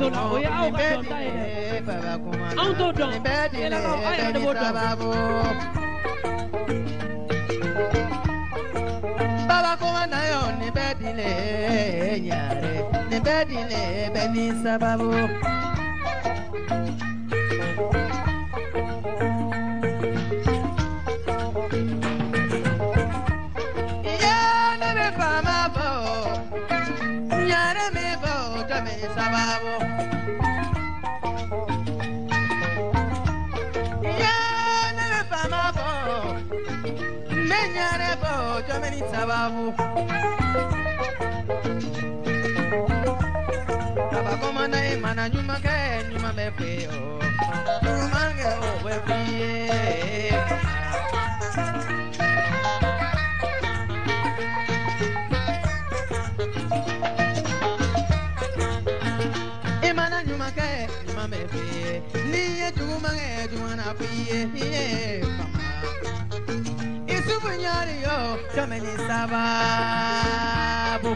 to la o ya o ka to ta ide an to don ela ka ay de bodo baba kuma na yo ni bedile nyare ni bedile beni sababu sababu ya ne fama bo menyare bo jameni sababu baba koma na mana nyuma ke nyuma me feo nyuma ke o we fie Isubunyari yo kameni sababu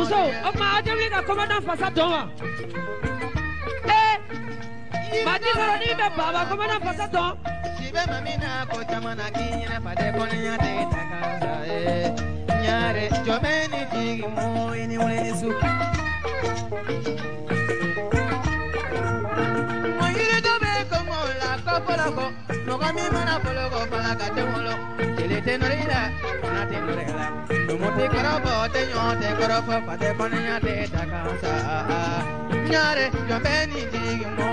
muso o ma ajeli ka commandant fasa don ma di soro ni be baba commandant fasa don sibe mamina ko tamana kinyana pade konya de takanza nyare jomeni tigi mo ini woni su mo yire do be ko mo la ko polo ko no ga mi mana polo ko pala ka te molo ele te no rila na te no rila no mo te karo bo te nyo te karo fa pade konya de takanza nyare jomeni tigi mo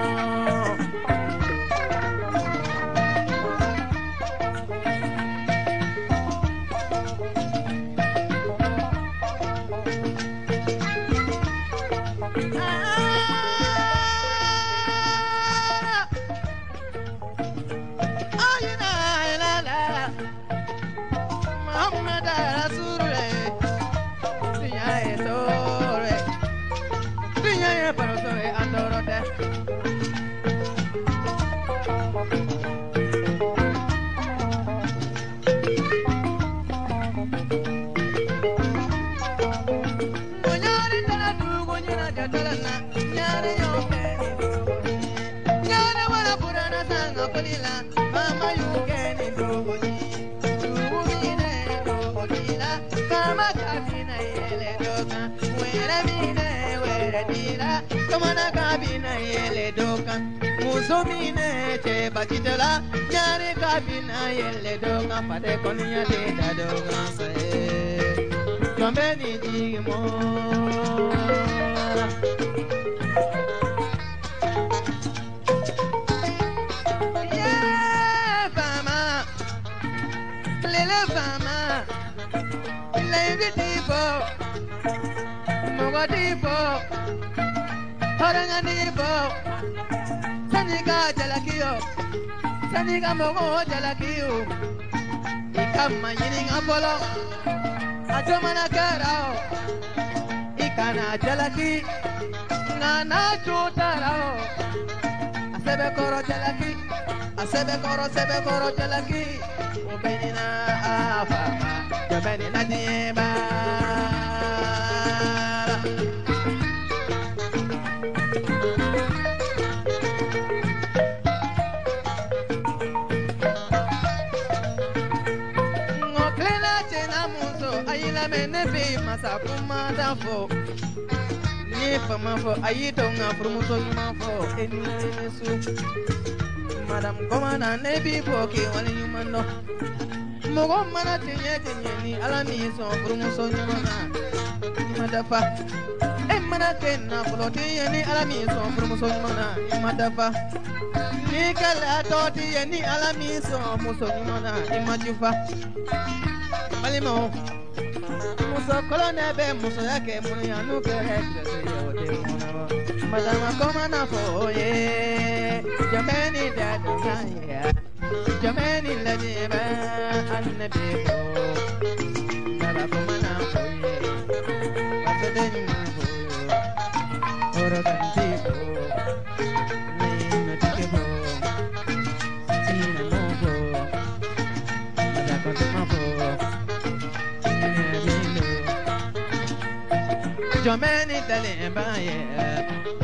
Musomine che bachitela nyare kabina yelle doga pade konya de dadoga sae Jomeni jimo Yeah fama Lele fama Lele tipo Mogo tipo Horanga tipo Saniga jalakio Saniga mogo jalakio Ikama yining apolo Ajomana karao Ikana jalaki Nana chutarao Asebe koro jalaki Asebe koro jalaki Ubenina afama Jobenina dieba Menebi masakuma dafo ni fama fo ayito nga promoso yuma fo enisu madam komana nebi boki wali yumano mogo mana tinye ni alami so promoso yuma na madafa mana kenna floti ni alami so promoso yuma na madafa ni kala toti ni alami so promoso yuma na imajufa malimo Muso kolone be muso yake munu ya nuke hekse yote muna Madama koma na foye Jameni dadu kaya Jameni lajeba Annabiko Dada koma na foye Pasadeni mafoyo Orogantipo Nime tikebo Tina mofo Madako tumafo Jomeni dalimbaye,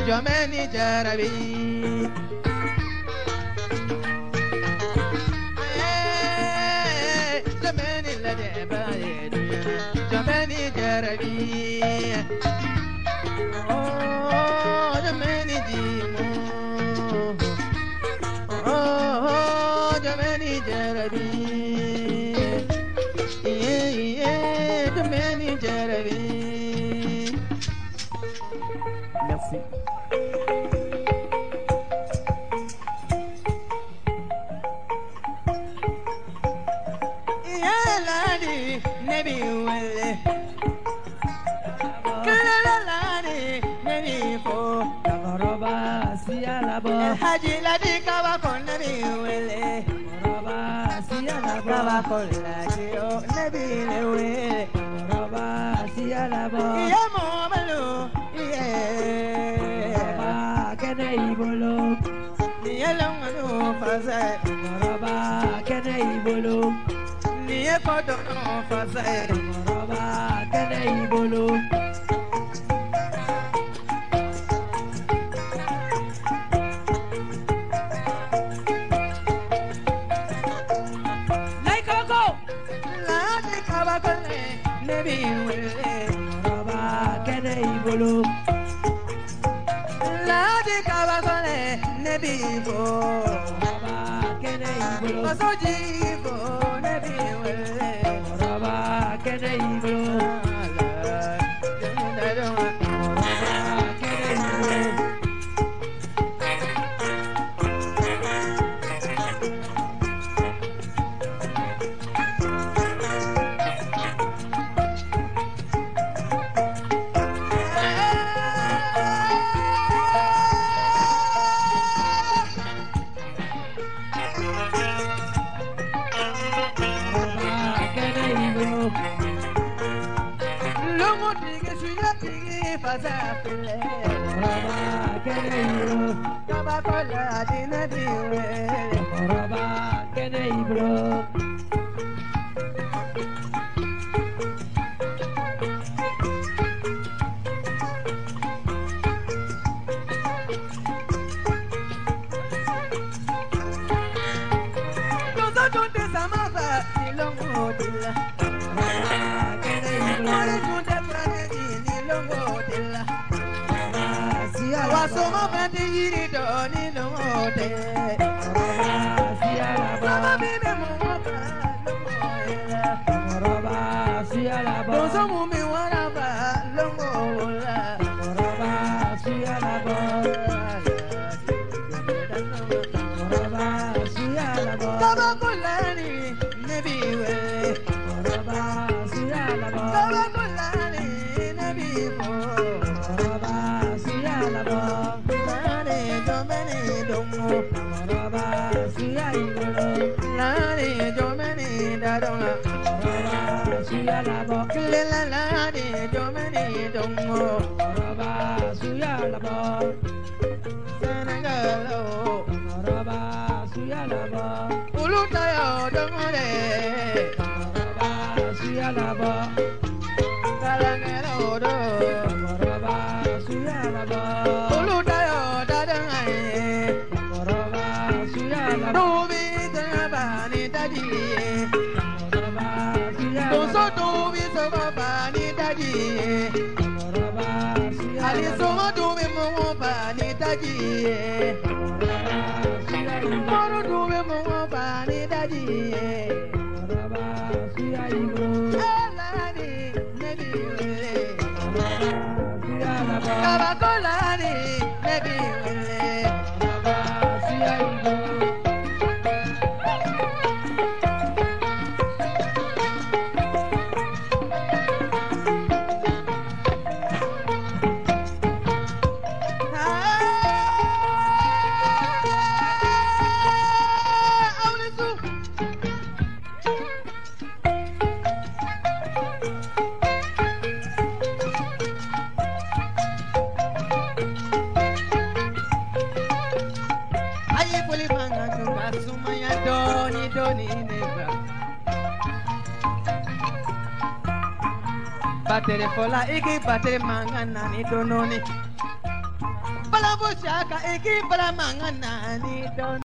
Jomeni jarabi. Jomeni dalimbaye, Jomeni jarabi. Oh, Jomeni jimo. Oh, Jomeni jarabi. Yeah, Jomeni jarabi. Merci. Yalani nebi wele, kalalani nebi fo, Koroba sialabo. Haji ladi kawa kon nebi wele, Koroba sialabo. kawa kon ladi o nebi lewe, Koroba sialabo. Yamo malu. Koroba kene ibolo. Yelong no faze. Koroba kene ibolo. Niye kodo no faze. Koroba kene ibolo. Nebi wele, Koroba kene ibolo. ladi kabakole nebi bo, Koroba kene ibolo. masoji bo nebi wele, Koroba kene ibolo. Koroba kene ibolo. Kabakola dina diwe, Koroba kene ibolo. Dosa tunde samasa nilongo dilla, mori tunde prane nilongo dilla. Wasoma bandi yiri do nilongo de, sama bibe mo wapa longo ela. Dosa mumi jomeni dongo Roba suya igolo. lani jomeni dadonga Roba suya labo. lela lani jomeni dongo Roba suya labo. senegalo Roba suya labo. ulutayo dongore Roba suya labo. kalangero do Roba suya labo. ulutayo dadangai Roba suya labo. dubi sabani dadi Roba suya doso labo. dubi sabani dadi Roba suya ali labo. somo dubi mo bani dadi moro dubi mo bani dadi Roba suya igolo. alani nebi wele Suya labo. kabakolani nebi wele Roba suya igolo. Batere fola iki batere mangana ni dononi. Bala boshaka iki bala mangana ni don.